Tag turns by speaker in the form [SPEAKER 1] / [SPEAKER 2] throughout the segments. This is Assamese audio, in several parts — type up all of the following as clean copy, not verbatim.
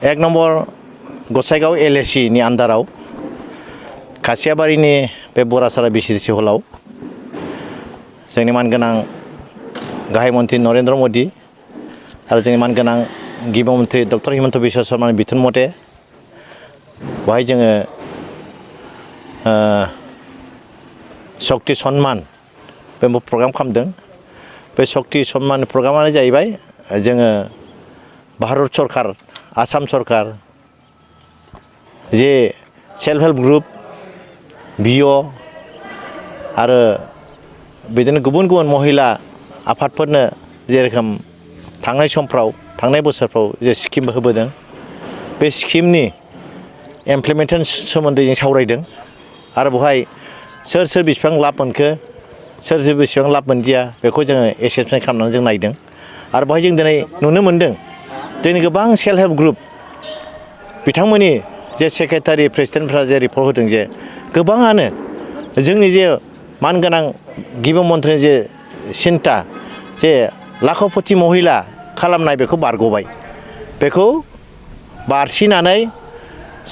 [SPEAKER 1] एक नम्बर गसाइगाव LAC नि आन्दाराव खासियाबारिनि बे बरासारा BCDC हलाव जोंनि मानगोनां गाहाय मन्त्रि नरेन्द्र मोदी आरो जोंनि मानगोनां गिबि मन्त्रि डक्टर हिमन्त बिश्व शर्मानि बिथोन मथे बेवहाय जोङो शक्ति सन्मान बे प्रग्राम खालामदों। बे शक्ति सन्मान प्रग्रामानो जाहैबाय जोङो भारत सरकार आसाम सरकार जे सेल्फ हेल्प ग्रुप BO आरो बिदिनो गुबुन गुबुन महिला आफादफोरनो जेरोखोम थांनाय बोसोरफ्राव जे स्किम होबोदों बे स्किमनि इमप्लिमेन्टेसन सोमोन्दै जों सावरायदों आरो बेवहाय सोर बेसेबां लाब मोनखो सोर बेसेबां लाब मोनदिया बेखौ जोङो एसेसमेन्ट खालामनानै जों नायदों आरो बेवहाय जों दिनै नुनो मोनदों जोंनि गोबां सेल्फ हेल्प ग्रुप बिथांमोननि जे सेक्रेटारि प्रेसिडेन्टफ्रा जे रिपर्ट होदों जे गोबाङानो जोंनि जे मानगोनां गिबि मन्थ्रिनि जे सिन्था जे लाखपति महिला खालामनाय बेखौ बारग'बाय बेखौ बारसिनानै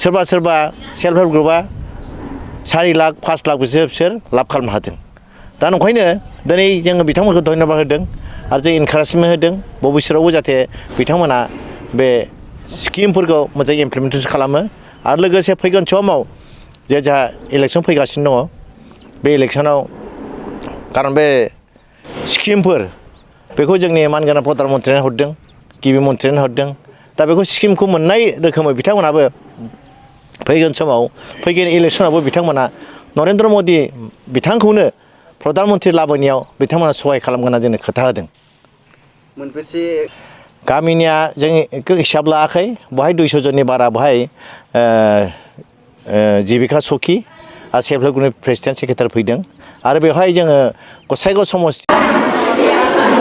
[SPEAKER 1] सोरबा सेल्फ हेल्प ग्रुपआ 4 लाख 5 लाख बिसोर लाब खालामनो हादों। दा नंखायनो दिनै जोङो बिथांमोनखौ धन्यबाद होदों आरो जों इनकारेजमेन्ट होदों भबिष्यतआवबो जाहाथे बिथांमोना बे स्किमफोरखौ मोजां इमप्लिमेन्टेसन खालामो आरो लोगोसे फैगोन समाव जे जोंहा इलेक्सन फैगासिनो दङ बे इलेक्सनाव खारन बे स्किमफोर बेखौ जोंनि मानगोनां प्रधान मन्थ्रियानो हरदों गिबि मन्थ्रियानो हरदों। दा बेखौ स्किमखौ मोननाय रोखोमै बिथांमोनाबो फैगोन समाव फैगोन इलेक्सनावबो बिथांमोना नरेन्द्र मोदी बिथांखौनो प्रधान मन्थ्रि लाबोनायाव बिथांमोना सहाय खालामगोन होनना जोंनो खोथा होदों।
[SPEAKER 2] मोनबेसे
[SPEAKER 1] गामिनिया जों हिसाब लायाखै बेवहाय 200 जननि बारा बेवहाय जिबिका सखि आरो सेल्फ हेल्प ग्रुपनि प्रेसिडेन्ट सेक्रेटारि फैदों आरो बेवहाय जोङो गसाइगाव समस्ति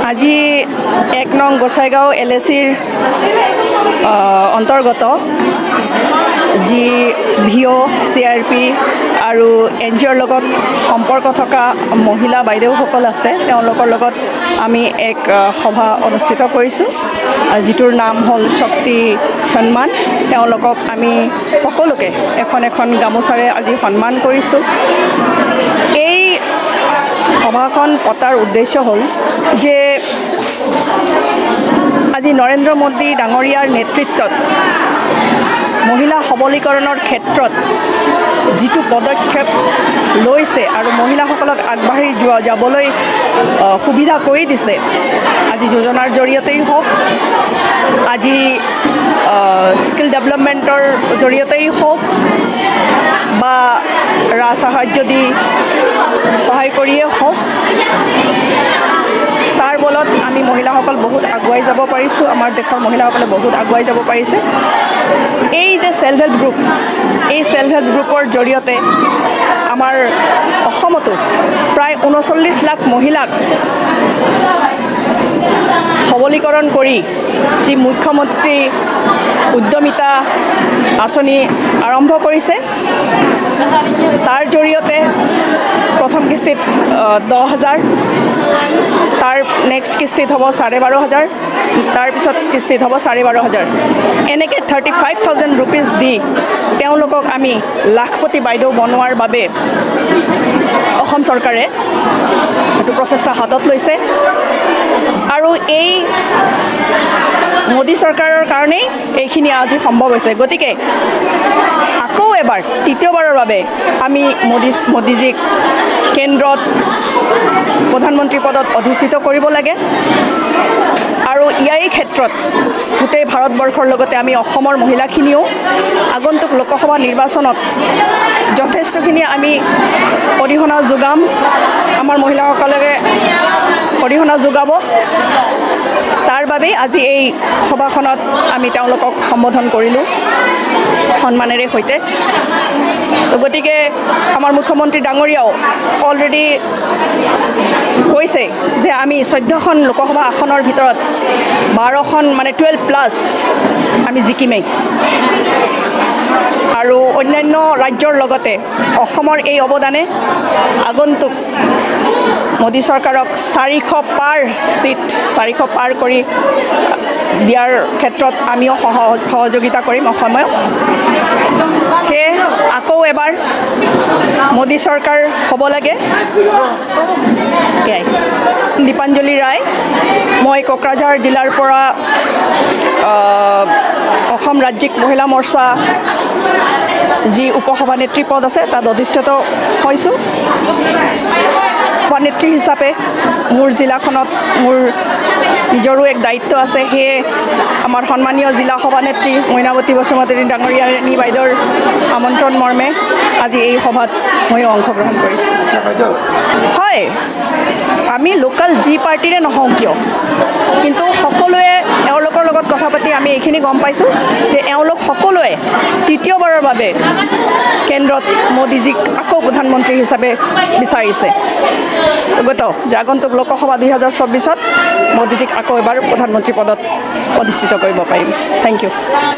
[SPEAKER 3] আজি 1 নং গোসাইগাঁও LACৰ অন্তৰ্গত যি VO CRP আৰু NGOৰ লগত সম্পৰ্ক থকা মহিলা বাইদেউসকল আছে তেওঁলোকৰ লগত আমি এক সভা অনুষ্ঠিত কৰিছোঁ যিটোৰ নাম হ'ল শক্তি সন্মান। তেওঁলোকক আমি সকলোকে এখন গামোচাৰে আজি সন্মান কৰিছোঁ। এই সভাখন পতাৰ উদ্দেশ্য হ'ল যে আজি নৰেন্দ্ৰ মোদী ডাঙৰীয়াৰ নেতৃত্বত মহিলা সবলীকৰণৰ ক্ষেত্ৰত যিটো পদক্ষেপ লৈছে আৰু মহিলাসকলক আগবাঢ়ি যাবলৈ সুবিধা কৰি দিছে আজি যোজনাৰ জৰিয়তেই হওক আজি স্কিল ডেভেলপমেণ্টৰ জৰিয়তেই হওক বা সাহায্য দি সহায় কৰিয়ে হওক তাৰ বলত আমি মহিলাসকল বহুত আগুৱাই যাব পাৰিছোঁ। আমাৰ দেশৰ মহিলাসকলে বহুত আগুৱাই যাব পাৰিছে। এই যে সেল্ফ হেল্প গ্ৰুপ এই সেল্ফ হেল্প গ্ৰুপৰ জৰিয়তে আমাৰ অসমতো প্ৰায় 39 লাখ মহিলাক সবলীকৰণ কৰি যি মুখ্যমন্ত্ৰী উদ্যমিতা আঁচনি আৰম্ভ কৰিছে তাৰ জৰিয়তে প্ৰথম কিস্তিত 10,000 তাৰ নেক্সট কিস্তিত হ'ব 12,500 তাৰপিছত কিস্তিত হ'ব 12,500 এনেকৈ 35,000 rupees দি তেওঁলোকক আমি লাখপতি বাইদেউ বনোৱাৰ বাবে অসম চৰকাৰে এইটো প্ৰচেষ্টা হাতত লৈছে আৰু এই মোদী চৰকাৰৰ কাৰণেই এইখিনি আজি সম্ভৱ হৈছে। গতিকে আকৌ এবাৰ তৃতীয়বাৰৰ বাবে আমি মোদীজীক কেন্দ্ৰত প্ৰধানমন্ত্ৰী পদত অধিষ্ঠিত কৰিব লাগে আৰু ইয়াৰ ক্ষেত্ৰত গোটেই ভাৰতবৰ্ষৰ লগতে আমি অসমৰ মহিলাখিনিও আগন্তুক লোকসভা নিৰ্বাচনত যথেষ্টখিনি আমি অৰিহণা যোগাম। আমাৰ মহিলাসকলে অৰিহণা যোগাব। তাৰ বাবেই আজি এই সভাখনত আমি তেওঁলোকক সম্বোধন কৰিলোঁ সন্মানেৰে সৈতে। গতিকে আমাৰ মুখ্যমন্ত্ৰী ডাঙৰীয়াও অলৰেডি কৈছে যে আমি 14খন লোকসভা আসনৰ ভিতৰত 12খন মানে 12+ আমি জিকিমেই আৰু অন্যান্য ৰাজ্যৰ লগতে অসমৰ এই অৱদানে আগন্তুক মোদী চৰকাৰক 400 পাৰ কৰি দিয়াৰ ক্ষেত্ৰত আমিও সহযোগিতা কৰিম অসমত। সেয়ে আকৌ এবাৰ মোদী চৰকাৰ হ'ব লাগে। এয়াই। দীপাঞ্জলি ৰায়, মই কোকৰাঝাৰ জিলাৰ পৰা অসম ৰাজ্যিক মহিলা মৰ্চা যি উপসভানেত্ৰী পদ আছে তাত অধিষ্ঠিত হৈছোঁ। সভানেত্ৰী হিচাপে মোৰ জিলাখনত মোৰ নিজৰো এক দায়িত্ব আছে। সেয়ে আমাৰ সন্মানীয় জিলা সভানেত্ৰী মইনাৱতী বসুমতাৰী ডাঙৰীয়ানী বাইদেউৰ আমন্ত্ৰণ মৰ্মে আজি এই সভাত ময়ো অংশগ্ৰহণ কৰিছোঁ। হয়, আমি লোকেল যি পাৰ্টিৰে নহওঁ কিয়, কিন্তু সকলোৱে এওঁলোকৰ লগত কথা পাতি আমি এইখিনি গম পাইছোঁ যে এওঁলোক সকলোৱে তৃতীয়বাৰৰ বাবে কেন্দ্ৰত মোদীজীক আকৌ প্ৰধানমন্ত্ৰী হিচাপে বিচাৰিছে। যে আগন্তুক লোকসভা 2024ত মোদীজীক আকৌ এবাৰ প্ৰধানমন্ত্ৰী পদত অধিষ্ঠিত কৰিব পাৰিম। Thank U.